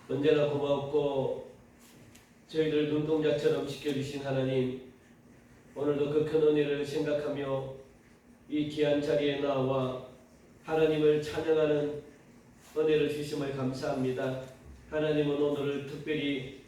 언제나 고맙고 저희들 눈동자처럼 지켜주신 하나님, 오늘도 그 큰 은혜를 생각하며 이 귀한 자리에 나와 하나님을 찬양하는 은혜를 주심을 감사합니다. 하나님은 오늘을 특별히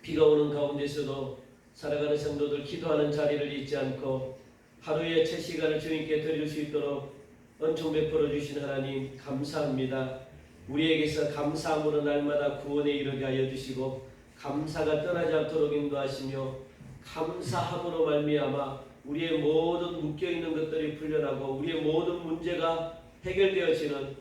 비가 오는 가운데서도 살아가는 성도들 기도하는 자리를 잊지 않고 하루의 첫 시간을 주님께 드릴 수 있도록 은총 베풀어 주신 하나님 감사합니다. 우리에게서 감사함으로 날마다 구원에 이르게 하여 주시고 감사가 떠나지 않도록 인도하시며 감사함으로 말미암아 우리의 모든 묶여있는 것들이 풀려나고 우리의 모든 문제가 해결되어지는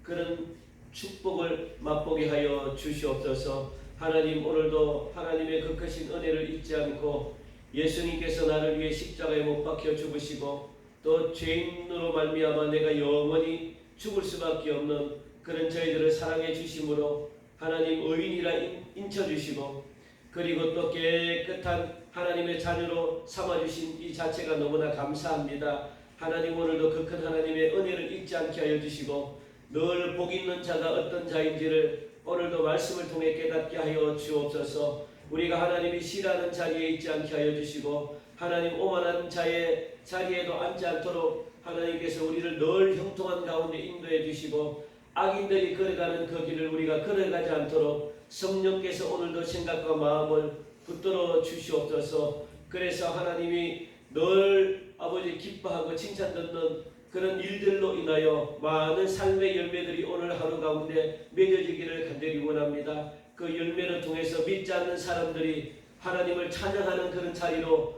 그런 축복을 맛보게 하여 주시옵소서. 하나님, 오늘도 하나님의 그 크신 은혜를 잊지 않고 예수님께서 나를 위해 십자가에 못 박혀 죽으시고 또 죄인으로 말미암아 내가 영원히 죽을 수밖에 없는 그런 저희들을 사랑해 주심으로 하나님 의인이라 인쳐주시고 그리고 또 깨끗한 하나님의 자녀로 삼아주신 이 자체가 너무나 감사합니다. 하나님, 오늘도 그 큰 하나님의 은혜를 잊지 않게 하여 주시고 늘 복 있는 자가 어떤 자인지를 오늘도 말씀을 통해 깨닫게 하여 주옵소서. 우리가 하나님이 싫어하는 자리에 있지 않게 하여 주시고 하나님 오만한 자의 자리에도 앉지 않도록 하나님께서 우리를 늘 형통한 가운데 인도해 주시고 악인들이 걸어가는 그 길을 우리가 걸어가지 않도록 성령께서 오늘도 생각과 마음을 붙들어 주시옵소서. 그래서 하나님이 늘 아버지 기뻐하고 칭찬 듣는 그런 일들로 인하여 많은 삶의 열매들이 오늘 하루 가운데 맺어지기를 간절히 원합니다. 그 열매를 통해서 믿지 않는 사람들이 하나님을 찬양하는 그런 자리로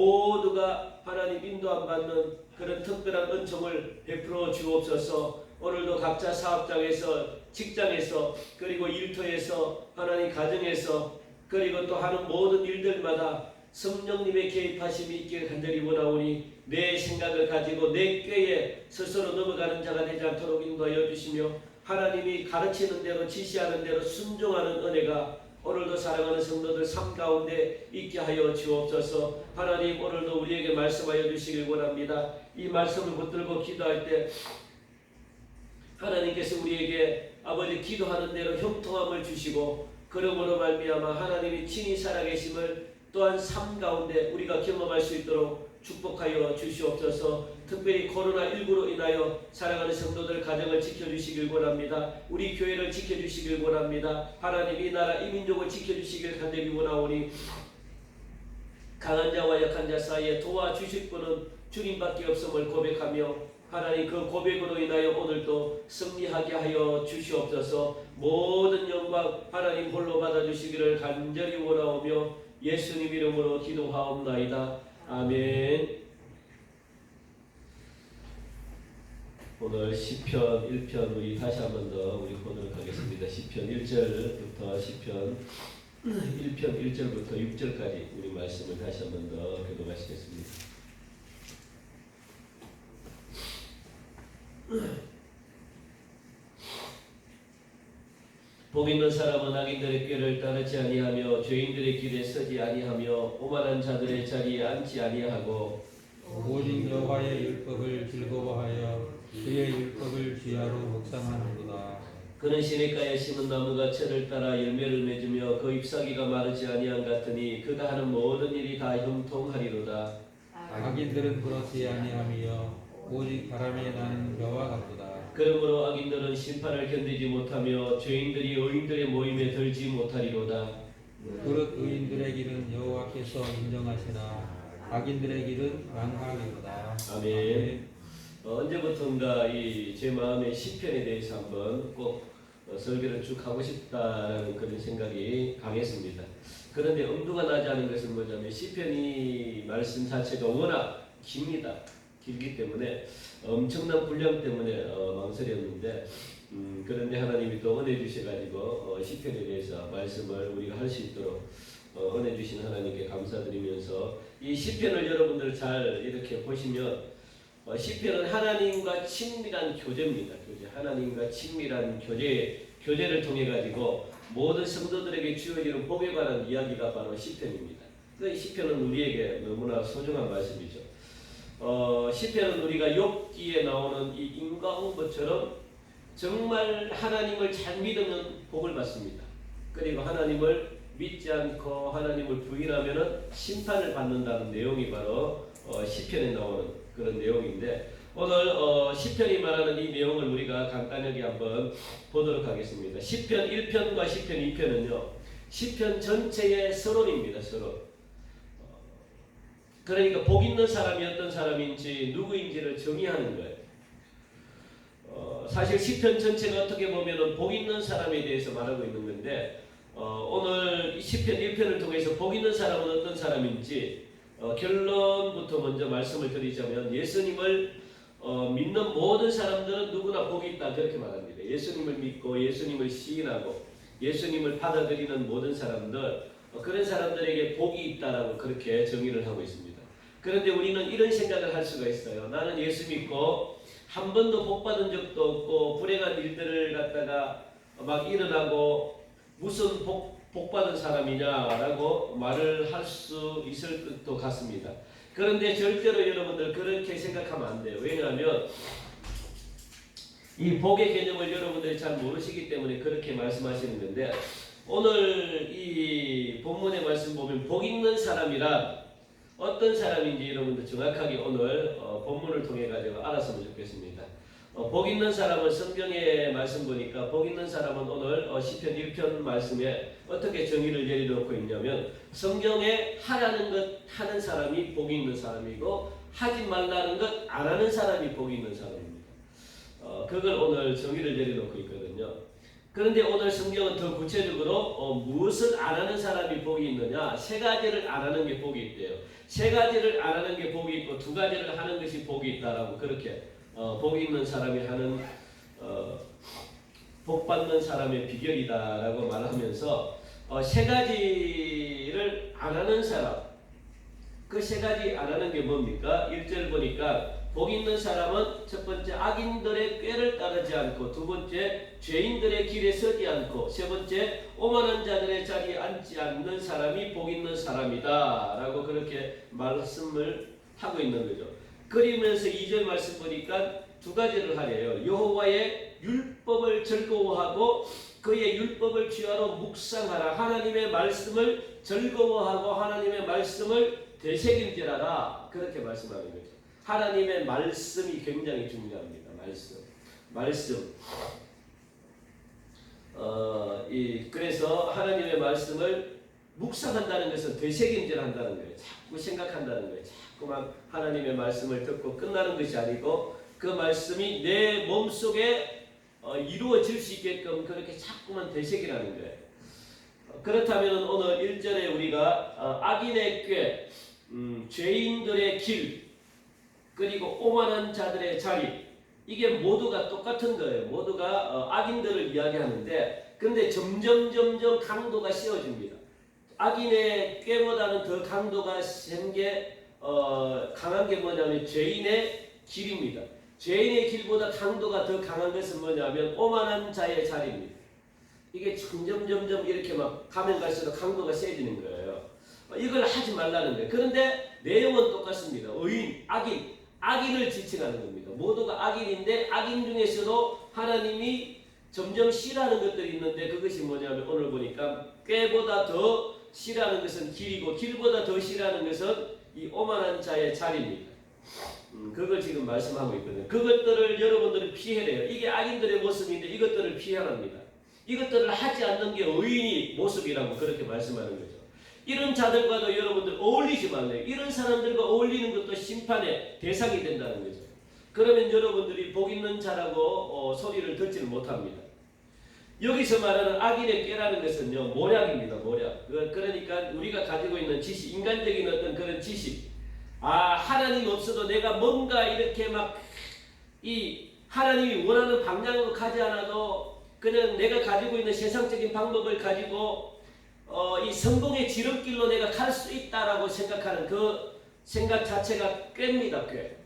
모두가 하나님 인도함 받는 그런 특별한 은총을 베풀어 주옵소서. 오늘도 각자 사업장에서, 직장에서, 그리고 일터에서, 하나님 가정에서, 그리고 또 하는 모든 일들마다 성령님의 개입하심이 있기를 간절히 원하오니 내 생각을 가지고 내 꾀에 스스로 넘어가는 자가 되지 않도록 인도하여 주시며 하나님이 가르치는 대로 지시하는 대로 순종하는 은혜가 오늘도 사랑하는 성도들 삶 가운데 있게 하여 주옵소서. 하나님, 오늘도 우리에게 말씀하여 주시길 원합니다. 이 말씀을 붙들고 기도할 때 하나님께서 우리에게 아버지 기도하는 대로 형통함을 주시고 그러므로 말미암아 하나님이 친히 살아계심을 또한 삶 가운데 우리가 경험할 수 있도록 축복하여 주시옵소서. 특별히 코로나19로 인하여 살아가는 성도들 가정을 지켜주시길 원합니다. 우리 교회를 지켜주시길 원합니다. 하나님, 이 나라 이 민족을 지켜주시길 간절히 원하오니 강한 자와 약한 자 사이에 도와주실 분은 주님밖에 없음을 고백하며 하나님, 그 고백으로 인하여 오늘도 승리하게 하여 주시옵소서. 모든 영광 하나님 홀로 받아주시기를 간절히 원하오며 예수님 이름으로 기도하옵나이다. 아멘. 오늘 시편 1편 우리 다시 한 번 더 우리 보도록 하겠습니다. 시편 1절부터 시편 1편 1절부터 6절까지 우리 말씀을 다시 한 번 더 교독하시겠습니다. 복 있는 사람은 악인들의 꾀를 따르지 아니하며 죄인들의 길에 서지 아니하며 오만한 자들의 자리에 앉지 아니하고 오직 여호와의 율법을 즐거워하여 그의 율법을 주야로 묵상하는도다. 그는 시냇가에 심은 나무가 철을 따라 열매를 맺으며 그 잎사귀가 마르지 아니한 같으니 그가 하는 모든 일이 다 형통하리로다. 악인들은 그렇지 아니하며 오직 바람에 나는 벼와 같도다. 그러므로 악인들은 심판을 견디지 못하며 죄인들이 의인들의 모임에 들지 못하리로다. 그릇 의인들의 길은 여호와께서 인정하시나 악인들의 길은 망하리로다. 아멘. 언제부턴가 제 마음의 시편에 대해서 한번 꼭 설교를 쭉 하고 싶다라는 그런 생각이 강했습니다. 그런데 엄두가 나지 않은 것은 뭐냐면 시편이 말씀 자체가 워낙 깁니다. 길기 때문에 엄청난 분량 때문에 망설였는데 그런데 하나님이 또 은혜 주셔가지고 시편에 대해서 말씀을 우리가 할 수 있도록 은혜 주신 하나님께 감사드리면서 이 시편을 여러분들 잘 이렇게 보시면 시편은 하나님과 친밀한 교제입니다. 교제. 하나님과 친밀한 교제를 통해 가지고 모든 성도들에게 주어지는 복에 관한 이야기가 바로 시편입니다. 이 시편은 우리에게 너무나 소중한 말씀이죠. 시편은 우리가 욥기에 나오는 이 인과응보처럼 정말 하나님을 잘 믿으면 복을 받습니다. 그리고 하나님을 믿지 않고 하나님을 부인하면 심판을 받는다는 내용이 바로 시편에 나오는 그런 내용인데, 오늘 시편이 말하는 이 내용을 우리가 간단하게 한번 보도록 하겠습니다. 시편 1편과 시편 2편은요, 시편 전체의 서론입니다. 서론. 그러니까 복 있는 사람이 어떤 사람인지 누구인지를 정의하는 거예요. 사실 시편 전체가 어떻게 보면 복 있는 사람에 대해서 말하고 있는 건데, 오늘 시편 1편을 통해서 복 있는 사람은 어떤 사람인지 결론부터 먼저 말씀을 드리자면, 예수님을 믿는 모든 사람들은 누구나 복이 있다, 그렇게 말합니다. 예수님을 믿고 예수님을 시인하고 예수님을 받아들이는 모든 사람들, 그런 사람들에게 복이 있다라고 그렇게 정의를 하고 있습니다. 그런데 우리는 이런 생각을 할 수가 있어요. 나는 예수 믿고 한 번도 복 받은 적도 없고 불행한 일들을 갖다가 막 일어나고 무슨 복 받은 사람이냐라고 말을 할 수 있을 것도 같습니다. 그런데 절대로 여러분들 그렇게 생각하면 안 돼요. 왜냐하면 이 복의 개념을 여러분들이 잘 모르시기 때문에 그렇게 말씀하시는 건데, 오늘 이 본문의 말씀 보면 복 있는 사람이란 어떤 사람인지 여러분들 정확하게 오늘 본문을 통해 가지고 알았으면 좋겠습니다. 복 있는 사람은 성경의 말씀 보니까 복 있는 사람은 오늘 시편 1편 말씀에 어떻게 정의를 내려놓고 있냐면, 성경에 하라는 것 하는 사람이 복이 있는 사람이고 하지 말라는 것 안 하는 사람이 복이 있는 사람입니다. 그걸 오늘 정의를 내려놓고 있거든요. 그런데 오늘 성경은 더 구체적으로 무엇을 안 하는 사람이 복이 있느냐, 세 가지를 안 하는 게 복이 있대요. 세 가지를 안 하는 게 복이 있고 두 가지를 하는 것이 복이 있다라고 그렇게 복이 있는 사람이 하는 복 받는 사람의 비결이다라고 말하면서 세 가지를 안 하는 사람, 그 세 가지 안 하는 게 뭡니까? 1절 보니까 복 있는 사람은 첫 번째 악인들의 꾀를 따르지 않고, 두 번째 죄인들의 길에 서지 않고, 세 번째 오만한 자들의 자리에 앉지 않는 사람이 복 있는 사람이다 라고 그렇게 말씀을 하고 있는 거죠. 그러면서 2절 말씀 보니까 두 가지를 하래요. 여호와의 율법을 즐거워하고 그의 율법을 귀하로 묵상하라. 하나님의 말씀을 즐거워하고 하나님의 말씀을 되새김질하라, 그렇게 말씀하는 거죠. 하나님의 말씀이 굉장히 중요합니다. 말씀. 그래서 하나님의 말씀을 묵상한다는 것은 되새김질한다는 거예요. 자꾸 생각한다는 거예요. 자꾸만 하나님의 말씀을 듣고 끝나는 것이 아니고 그 말씀이 내 몸속에 이루어질 수 있게끔 그렇게 자꾸만 되새기라는 거예요. 그렇다면 오늘 1절에 우리가 악인의 꾀, 죄인들의 길, 그리고 오만한 자들의 자리, 이게 모두가 똑같은 거예요. 모두가 악인들을 이야기하는데, 그런데 점점 강도가 세워집니다. 악인의 꾀보다는 더 강도가 센 게 강한 게 뭐냐면 죄인의 길입니다. 죄인의 길보다 강도가 더 강한 것은 뭐냐면 오만한 자의 자리입니다. 이게 점점 이렇게 막 가면 갈수록 강도가 세지는 거예요. 이걸 하지 말라는 거예요. 그런데 내용은 똑같습니다. 의인, 악인을 지칭하는 겁니다. 모두가 악인인데 악인 중에서도 하나님이 점점 싫어하는 것들이 있는데, 그것이 뭐냐면 오늘 보니까 꾀보다 더 싫어하는 것은 길이고 길보다 더 싫어하는 것은 이 오만한 자의 자리입니다. 그걸 지금 말씀하고 있거든요. 그것들을 여러분들이 피해래요. 이게 악인들의 모습인데 이것들을 피하랍니다. 이것들을 하지 않는 게 의인의 모습이라고 그렇게 말씀하는 거죠. 이런 자들과도 여러분들 어울리지 말래요. 이런 사람들과 어울리는 것도 심판의 대상이 된다는 거죠. 그러면 여러분들이 복 있는 자라고 소리를 듣지를 못합니다. 여기서 말하는 악인의 꾀라는 것은요, 모략입니다. 모략. 그러니까 우리가 가지고 있는 지식, 인간적인 어떤 그런 지식, 하나님 없어도 내가 뭔가 이렇게 막 이 하나님이 원하는 방향으로 가지 않아도 그냥 내가 가지고 있는 세상적인 방법을 가지고 이 성공의 지름길로 내가 갈 수 있다라고 생각하는 그 생각 자체가 꾀입니다. 꾀.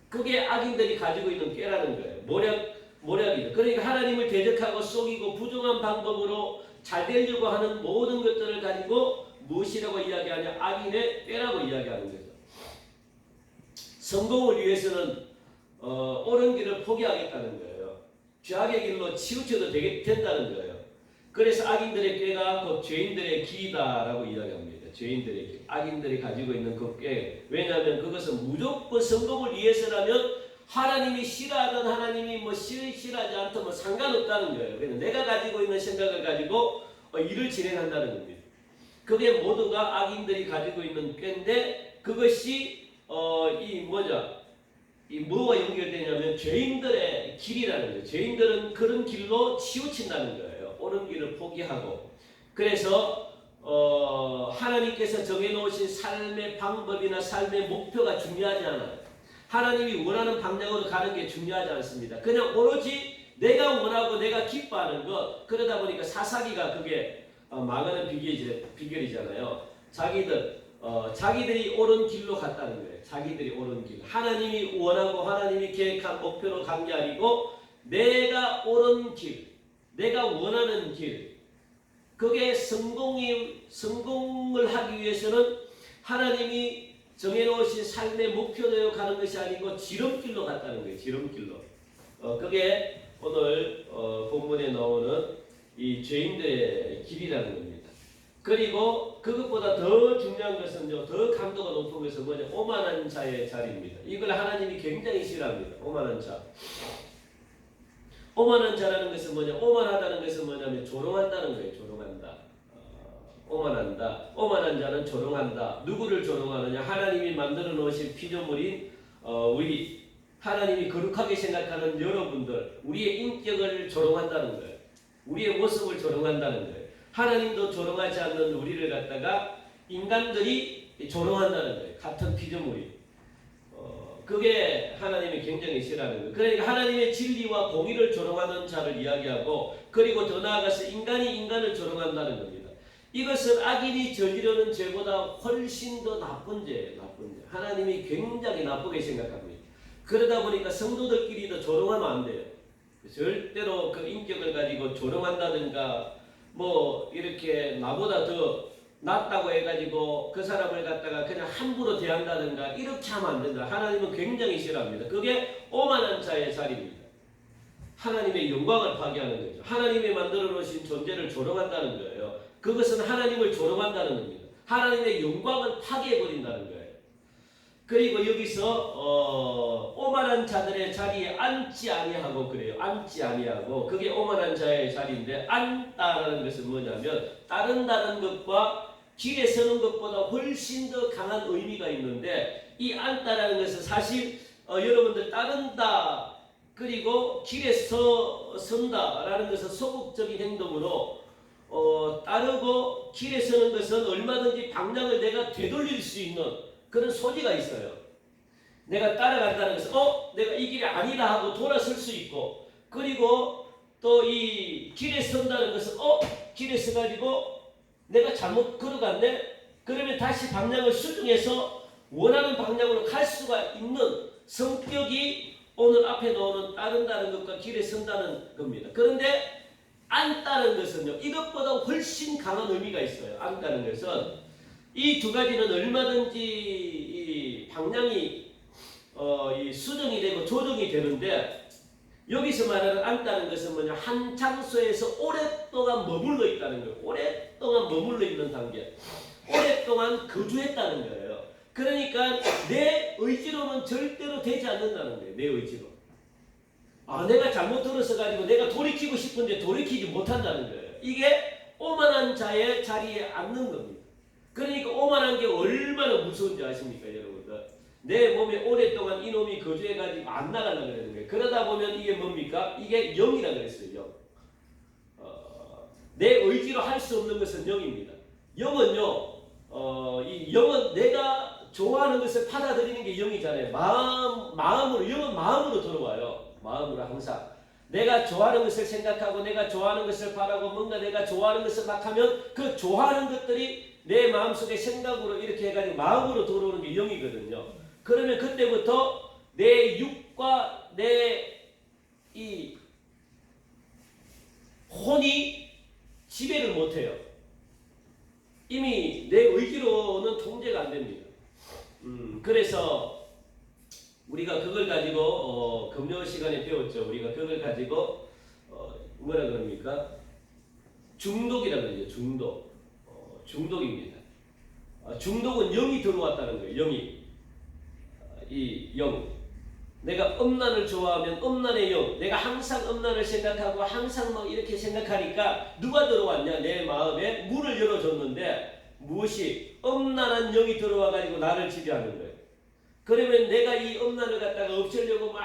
그게 악인들이 가지고 있는 꾀라는 거예요. 모략이죠. 그러니까 하나님을 대적하고 속이고 부정한 방법으로 잘 되려고 하는 모든 것들을 가지고 무엇이라고 이야기하냐? 악인의 꾀라고 이야기하는 거죠. 성공을 위해서는 옳은 길을 포기하겠다는 거예요. 죄악의 길로 치우쳐도 된다는 거예요. 그래서 악인들의 꾀가 곧 죄인들의 길이다라고 이야기합니다. 죄인들의 길, 악인들이 가지고 있는 그 꾀. 왜냐하면 그것은 무조건 성공을 위해서라면 하나님이 싫어하던 하나님이 뭐 싫어하지 않든 뭐 상관없다는 거예요. 그래서 내가 가지고 있는 생각을 가지고 일을 진행한다는 겁니다. 그게 모두가 악인들이 가지고 있는 꾀인데 그것이 이 뭐와 연결되냐면 죄인들의 길이라는 거예요. 죄인들은 그런 길로 치우친다는 거예요. 옳은 길을 포기하고. 그래서 하나님께서 정해놓으신 삶의 방법이나 삶의 목표가 중요하지 않아요. 하나님이 원하는 방향으로 가는 게 중요하지 않습니다. 그냥 오로지 내가 원하고 내가 기뻐하는 것. 그러다 보니까 사사기가 그게 망하는 비결이잖아요. 자기들이 옳은 길로 갔다는 거예요. 자기들이 옳은 길. 하나님이 원하고 하나님이 계획한 목표로 간 게 아니고 내가 옳은 길, 내가 원하는 길. 그게 성공을 하기 위해서는 하나님이 정해놓으신 삶의 목표대로 가는 것이 아니고 지름길로 갔다는 거예요. 지름길로. 그게 오늘 본문에 나오는 이 죄인들의 길이라는 겁니다. 그리고 그것보다 더 중요한 것은요, 더 강도가 높은 것은 뭐냐? 오만한 자의 자리입니다. 이걸 하나님이 굉장히 싫어합니다. 오만한 자. 오만한 자라는 것은 뭐냐? 오만하다는 것은 뭐냐면 조롱한다는 거예요. 조롱한다. 오만한다. 오만한 자는 조롱한다. 누구를 조롱하느냐? 하나님이 만들어 놓으신 피조물인 우리 하나님이 거룩하게 생각하는 여러분들, 우리의 인격을 조롱한다는 거예요. 우리의 모습을 조롱한다는 거예요. 하나님도 조롱하지 않는 우리를 갖다가 인간들이 조롱한다는 거예요. 같은 피조물이. 그게 하나님이 굉장히 싫어하는 거예요. 그러니까 하나님의 진리와 공의를 조롱하는 자를 이야기하고, 그리고 더 나아가서 인간이 인간을 조롱한다는 겁니다. 이것은 악인이 저지르는 죄보다 훨씬 더 나쁜 죄예요. 나쁜 죄. 하나님이 굉장히 나쁘게 생각합니다. 그러다 보니까 성도들끼리도 조롱하면 안 돼요. 절대로 그 인격을 가지고 조롱한다든가 뭐 이렇게 나보다 더 낫다고 해가지고 그 사람을 갖다가 그냥 함부로 대한다든가 이렇게 하면 안 된다. 하나님은 굉장히 싫어합니다. 그게 오만한 자의 자리입니다. 하나님의 영광을 파괴하는 거죠. 하나님이 만들어 놓으신 존재를 조롱한다는 거예요. 그것은 하나님을 조롱한다는 겁니다. 하나님의 영광을 파괴해버린다는 거예요. 그리고 여기서 오만한 자들의 자리에 앉지 아니하고 그래요. 앉지 아니하고 그게 오만한 자의 자리인데, 앉다라는 것은 뭐냐면 따른다는 것과 길에 서는 것보다 훨씬 더 강한 의미가 있는데, 이 앉다라는 것은 사실 여러분들 따른다 그리고 길에 선다라는 것은 소극적인 행동으로 따르고 길에 서는 것은 얼마든지 방향을 내가 되돌릴 수 있는 그런 소지가 있어요. 내가 따라간다는 것은 내가 이 길이 아니다 하고 돌아설 수 있고, 그리고 또 이 길에 선다는 것은 길에 서가지고 내가 잘못 걸어갔네? 그러면 다시 방향을 수정해서 원하는 방향으로 갈 수가 있는 성격이 오늘 앞에 나오는 따른다는 것과 길에 선다는 겁니다. 그런데 앉다는 것은요, 이것보다 훨씬 강한 의미가 있어요. 앉다는 것은 이 두 가지는 얼마든지 이 방향이 이 수정이 되고 조정이 되는데, 여기서 말하는 앉다는 것은 뭐냐? 한 장소에서 오랫동안 머물러 있다는 거예요. 오랫동안 머물러 있는 단계. 오랫동안 거주했다는 거예요. 그러니까 내 의지로는 절대로 되지 않는다는 거예요. 내 의지로. 내가 잘못 들어서 가지고 내가 돌이키고 싶은데 돌이키지 못한다는 거예요. 이게 오만한 자의 자리에 앉는 겁니다. 그러니까 오만한 게 얼마나 무서운지 아십니까, 여러분들? 내 몸에 오랫동안 이놈이 거주해가지고 안 나가려고 그러는 거예요. 그러다 보면 이게 뭡니까? 이게 영이라고 그랬어요, 영. 내 의지로 할 수 없는 것은 영입니다. 영은요, 이 영은 내가 좋아하는 것을 받아들이는 게 영이잖아요. 마음으로, 영은 마음으로 들어와요. 마음으로 항상. 내가 좋아하는 것을 생각하고 내가 좋아하는 것을 바라고 뭔가 내가 좋아하는 것을 막 하면 그 좋아하는 것들이 내 마음속에 생각으로 이렇게 해가지고 마음으로 들어오는 게 영이거든요. 그러면 그때부터 내 육과 내 이 혼이 지배를 못해요. 이미 내 의지로는 통제가 안 됩니다. 그래서 우리가 그걸 가지고 금요 시간에 배웠죠. 우리가 그걸 가지고 뭐라 그럽니까? 중독이라 그러죠. 중독. 중독입니다. 중독은 영이 들어왔다는 거예요. 영이. 이 영. 내가 음란을 좋아하면 음란의 영. 내가 항상 음란을 생각하고 항상 막 이렇게 생각하니까 누가 들어왔냐? 내 마음에 문을 열어줬는데 무엇이? 음란한 영이 들어와가지고 나를 지배하는 거예요. 그러면 내가 이 음란을 갖다가 없애려고 막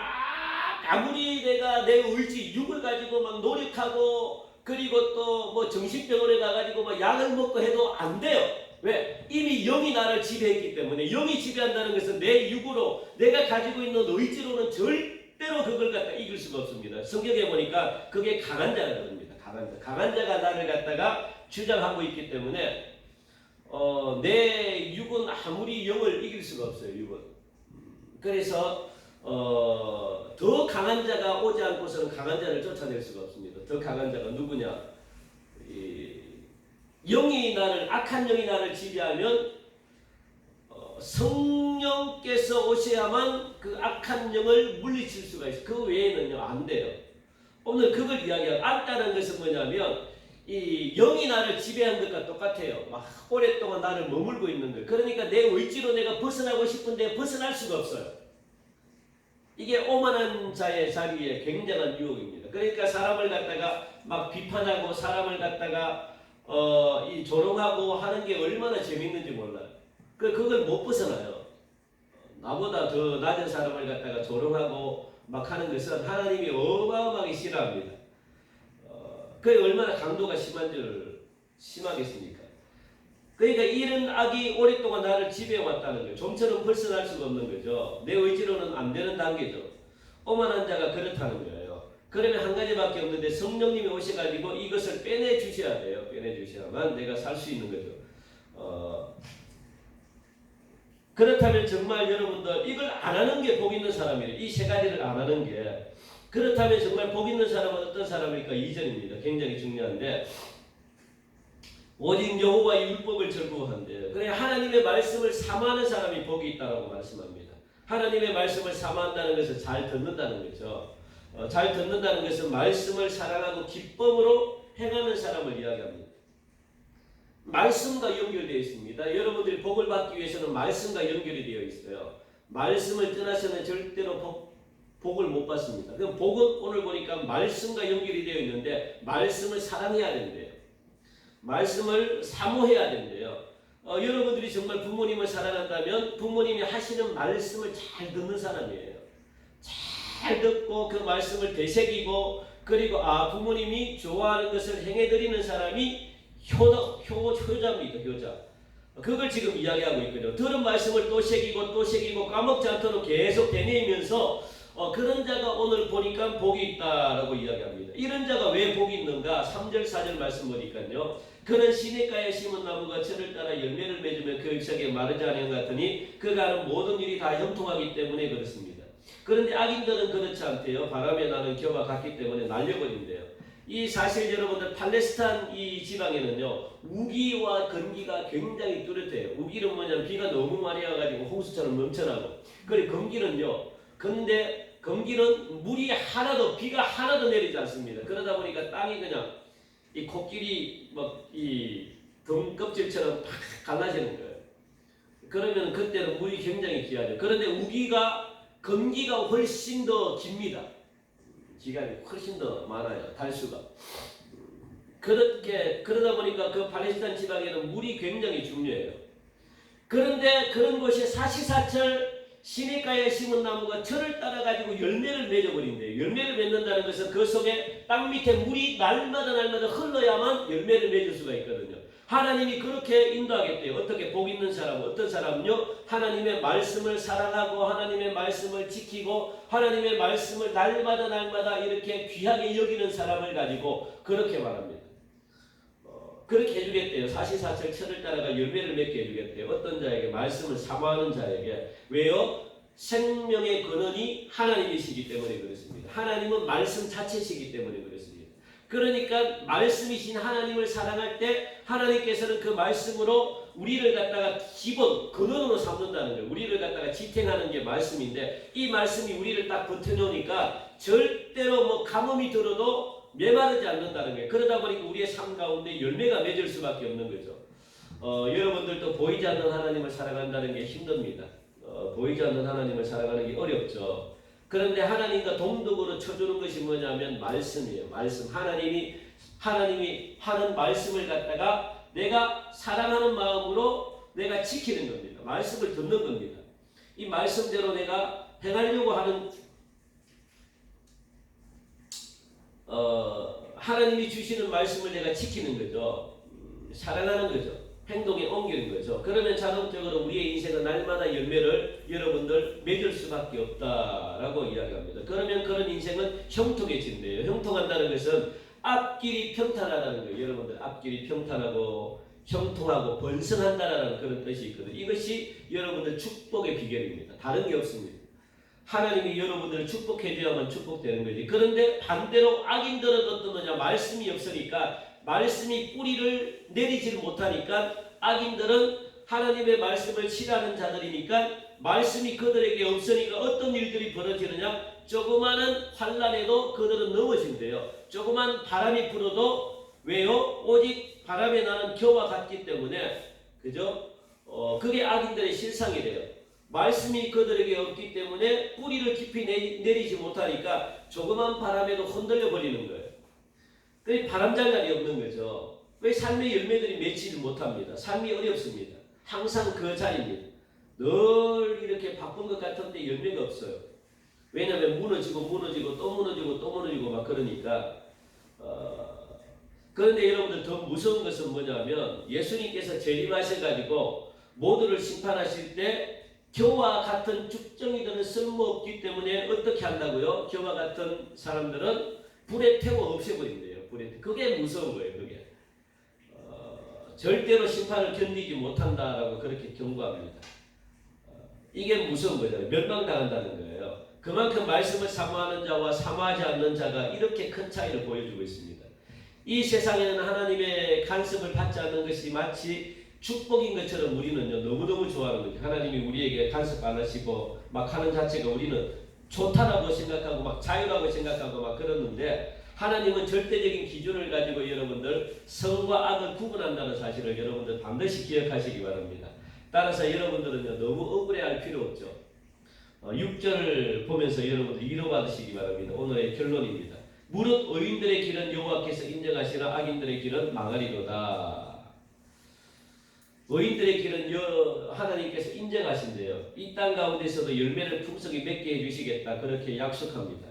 아무리 내가 내 의지, 육을 가지고 막 노력하고 그리고 또 뭐 정신병원에 가가지고 막 약을 먹고 해도 안 돼요. 왜? 이미 영이 나를 지배했기 때문에. 영이 지배한다는 것은 내 육으로 내가 가지고 있는 의지로는 절대로 그걸 갖다 이길 수가 없습니다. 성경에 보니까 그게 강한 자라 그럽니다. 강한 자가 나를 갖다가 주장하고 있기 때문에 내 육은 아무리 영을 이길 수가 없어요. 육은. 그래서 더 강한 자가 오지 않고서는 강한 자를 쫓아낼 수가 없습니다. 더 강한 자가 누구냐? 영이 나를, 악한 영이 나를 지배하면 성령께서 오셔야만 그 악한 영을 물리칠 수가 있어요. 그 외에는요 안 돼요. 오늘 그걸 이야기하고, 악다는 것은 뭐냐면 이 영이 나를 지배한 것과 똑같아요. 막 오랫동안 나를 머물고 있는 거. 그러니까 내 의지로 내가 벗어나고 싶은데 벗어날 수가 없어요. 이게 오만한 자의 자리에 굉장한 유혹입니다. 그러니까 사람을 갖다가 막 비판하고 사람을 갖다가 이 조롱하고 하는 게 얼마나 재밌는지 몰라요. 그걸 못 벗어나요. 나보다 더 낮은 사람을 갖다가 조롱하고 막 하는 것은 하나님이 어마어마하게 싫어합니다. 그게 얼마나 강도가 심하겠습니까? 그러니까 이런 악이 오랫동안 나를 지배해왔다는 거예요. 좀처럼 벗어날 수가 없는 거죠. 내 의지로는 안 되는 단계죠. 오만한 자가 그렇다는 거예요. 그러면 한 가지밖에 없는데 성령님이 오셔가지고 이것을 빼내주셔야 돼요. 빼내주셔야만 내가 살 수 있는 거죠. 그렇다면 정말 여러분들 이걸 안 하는 게 복 있는 사람이에요. 이 세 가지를 안 하는 게. 그렇다면 정말 복 있는 사람은 어떤 사람일까? 2절입니다. 굉장히 중요한데 오직 여호와의 율법을 즐거워한대요. 그래 하나님의 말씀을 사모하는 사람이 복이 있다고 말씀합니다. 하나님의 말씀을 사모한다는 것은 잘 듣는다는 거죠. 잘 듣는다는 것은 말씀을 사랑하고 기쁨으로 행하는 사람을 이야기합니다. 말씀과 연결되어 있습니다. 여러분들이 복을 받기 위해서는 말씀과 연결이 되어 있어요. 말씀을 떠나서는 절대로 복을 못 받습니다. 그럼 복은 오늘 보니까 말씀과 연결이 되어 있는데 말씀을 사랑해야 된대요. 말씀을 사모해야 된대요. 여러분들이 정말 부모님을 사랑한다면 부모님이 하시는 말씀을 잘 듣는 사람이에요. 잘 듣고 그 말씀을 되새기고 그리고 부모님이 좋아하는 것을 행해드리는 사람이 효자입니다. 효자. 그걸 지금 이야기하고 있거든요. 들은 말씀을 또 새기고 까먹지 않도록 계속 되뇌이면서 그런 자가 오늘 보니까 복이 있다라고 이야기합니다. 이런 자가 왜 복이 있는가? 3절 4절 말씀 보니까요. 그는 시냇가에 심은 나무가 철을 따라 열매를 맺으며 그 잎사귀에 마르지 않은 것 같으니 그가 하는 모든 일이 다 형통하기 때문에 그렇습니다. 그런데 악인들은 그렇지 않대요. 바람에 나는 겨와 같기 때문에 날려버린대요. 이 사실 여러분들 팔레스타인 이 지방에는요 우기와 건기가 굉장히 뚜렷해요. 우기는 뭐냐면 비가 너무 많이 와가지고 홍수처럼 넘쳐나고, 그리고 건기는요 근데 건기는 물이 하나도, 비가 하나도 내리지 않습니다. 그러다 보니까 땅이 그냥 이 코끼리 막 이 덩껍질처럼 팍 갈라지는 거예요. 그러면 그때는 물이 굉장히 귀하죠. 그런데 건기가 훨씬 더 깁니다. 기간이 훨씬 더 많아요. 달수가. 그러다 보니까 그 팔레스타인 지방에는 물이 굉장히 중요해요. 그런데 그런 곳이 사시사철 시냇가에 심은 나무가 철을 따라 가지고 열매를 맺어버린대요. 열매를 맺는다는 것은 그 속에 땅 밑에 물이 날마다 흘러야만 열매를 맺을 수가 있거든요. 하나님이 그렇게 인도하겠대요. 어떻게 복 있는 사람, 어떤 사람은요 하나님의 말씀을 사랑하고 하나님의 말씀을 지키고 하나님의 말씀을 날마다 이렇게 귀하게 여기는 사람을 가지고 그렇게 말합니다. 그렇게 해주겠대요. 사시사철 철을 따라가 열매를 맺게 해주겠대요. 어떤 자에게? 말씀을 사모하는 자에게. 왜요? 생명의 근원이 하나님이시기 때문에 그렇습니다. 하나님은 말씀 자체시기 때문에 그렇습니다. 그러니까 말씀이신 하나님을 사랑할 때 하나님께서는 그 말씀으로 우리를 갖다가 기본 근원으로 삼는다는 거예요. 우리를 갖다가 지탱하는 게 말씀인데 이 말씀이 우리를 딱 버텨놓으니까 절대로 뭐 가뭄이 들어도 메마르지 않는다는 거예요. 그러다 보니까 우리의 삶 가운데 열매가 맺을 수밖에 없는 거죠. 여러분들도 보이지 않는 하나님을 살아간다는 게 힘듭니다. 보이지 않는 하나님을 살아가는 게 어렵죠. 그런데 하나님과 동독으로 쳐주는 것이 뭐냐면 말씀이에요. 말씀. 하나님이 하는 말씀을 갖다가 내가 사랑하는 마음으로 내가 지키는 겁니다. 말씀을 듣는 겁니다. 이 말씀대로 내가 행하려고 하는 하나님이 주시는 말씀을 내가 지키는 거죠. 사랑하는 거죠. 행동에 옮기는 거죠. 그러면 자동적으로 우리의 인생은 날마다 열매를 여러분들 맺을 수밖에 없다라고 이야기합니다. 그러면 그런 인생은 형통해진대요. 형통한다는 것은 앞길이 평탄하다는 거예요. 여러분들 앞길이 평탄하고 형통하고 번성한다라는 그런 뜻이 있거든요. 이것이 여러분들 축복의 비결입니다. 다른 게 없습니다. 하나님이 여러분들을 축복해줘야만 축복되는 거지. 그런데 반대로 악인들은 어떠느냐? 말씀이 없으니까, 말씀이 뿌리를 내리지를 못하니까 악인들은 하나님의 말씀을 싫어하는 자들이니까 말씀이 그들에게 없으니까 어떤 일들이 벌어지느냐? 조그마한 환난에도 그들은 넘어진대요. 조그만 바람이 불어도 왜요? 오직 바람에 나는 겨와 같기 때문에, 그죠? 그게 악인들의 실상이래요. 말씀이 그들에게 없기 때문에 뿌리를 깊이 내리지 못하니까 조그만 바람에도 흔들려 버리는 거예요. 그 바람장날이 없는 거죠. 왜 삶의 열매들이 맺지를 못합니다. 삶이 어렵습니다. 항상 그 자리입니다. 늘 이렇게 바쁜 것 같은데 열매가 없어요. 왜냐하면 무너지고 또 무너지고 막 그러니까. 그런데 여러분들 더 무서운 것은 뭐냐면 예수님께서 재림하셔가지고 모두를 심판하실 때 겨와 같은 죽정이들은 쓸모없기 때문에 어떻게 한다고요? 겨와 같은 사람들은 불에 태워 없애버린대요. 그게 무서운 거예요. 그게 절대로 심판을 견디지 못한다라고 그렇게 경고합니다. 이게 무서운 거잖아요. 멸망당한다는 거예요. 그만큼 말씀을 사모하는 자와 사모하지 않는 자가 이렇게 큰 차이를 보여주고 있습니다. 이 세상에는 하나님의 간섭을 받지 않는 것이 마치 축복인 것처럼 우리는요 너무너무 좋아하는 거죠. 하나님이 우리에게 간섭 안 하시고 막 하는 자체가 우리는 좋다라고 생각하고 막 자유라고 생각하고 막 그러는데, 하나님은 절대적인 기준을 가지고 여러분들 선과 악을 구분한다는 사실을 여러분들 반드시 기억하시기 바랍니다. 따라서 여러분들은요 너무 억울해할 필요 없죠. 6절을 보면서 여러분들 위로받으시기 바랍니다. 오늘의 결론입니다. 무릇 의인들의 길은 여호와께서 인정하시나 악인들의 길은 망하리로다. 의인들의 길은 하나님께서 인정하신대요. 이 땅 가운데서도 열매를 풍성히 맺게 해주시겠다. 그렇게 약속합니다.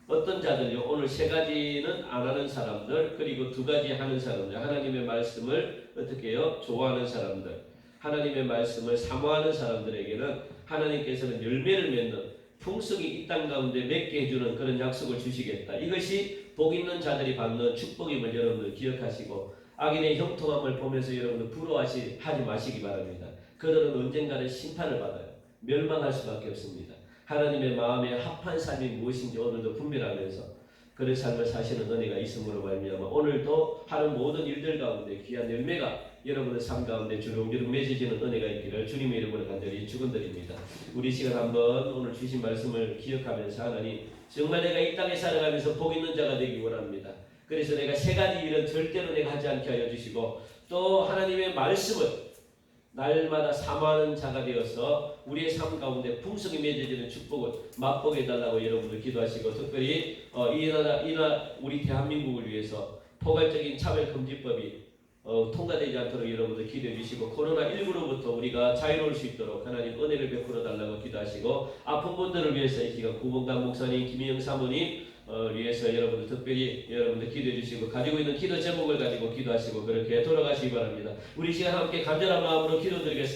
어떤 자들요? 오늘 세 가지는 안 하는 사람들, 그리고 두 가지 하는 사람들. 하나님의 말씀을 어떻게 해요? 좋아하는 사람들. 하나님의 말씀을 사모하는 사람들에게는 하나님께서는 열매를 맺는 풍성히 이 땅 가운데 맺게 해주는 그런 약속을 주시겠다. 이것이 복 있는 자들이 받는 축복임을 여러분들 기억하시고, 악인의 형통함을 보면서 여러분들 부러워하지 마시기 바랍니다. 그들은 언젠가는 심판을 받아요. 멸망할 수밖에 없습니다. 하나님의 마음에 합한 삶이 무엇인지 오늘도 분별하면서 그런 삶을 사시는 은혜가 있음으로 말미암아 오늘도 하는 모든 일들 가운데 귀한 열매가 여러분의 삶 가운데 주렁주렁 맺어지는 은혜가 있기를 주님의 이름으로 간절히 축원드립니다. 우리 시간 한번 오늘 주신 말씀을 기억하면서 하나님, 정말 내가 이 땅에 살아가면서 복 있는 자가 되기 원합니다. 그래서 내가 세 가지 일은 절대로 내가 하지 않게 하여 주시고, 또 하나님의 말씀을 날마다 사모하는 자가 되어서 우리의 삶 가운데 풍성히 맺어지는 축복을 맛보게 해달라고 여러분들 기도하시고, 특별히 이 나라 우리 대한민국을 위해서 포괄적인 차별금지법이 통과되지 않도록 여러분들 기도해 주시고, 코로나19로부터 우리가 자유로울 수 있도록 하나님 은혜를 베풀어 달라고 기도하시고, 아픈 분들을 위해서 이 시간 구봉당 목사님, 김희영 사모님 위해서 여러분들 특별히 여러분들 기도해 주시고, 가지고 있는 기도 제목을 가지고 기도하시고 그렇게 돌아가시기 바랍니다. 우리 시간 함께 간절한 마음으로 기도드리겠습니다.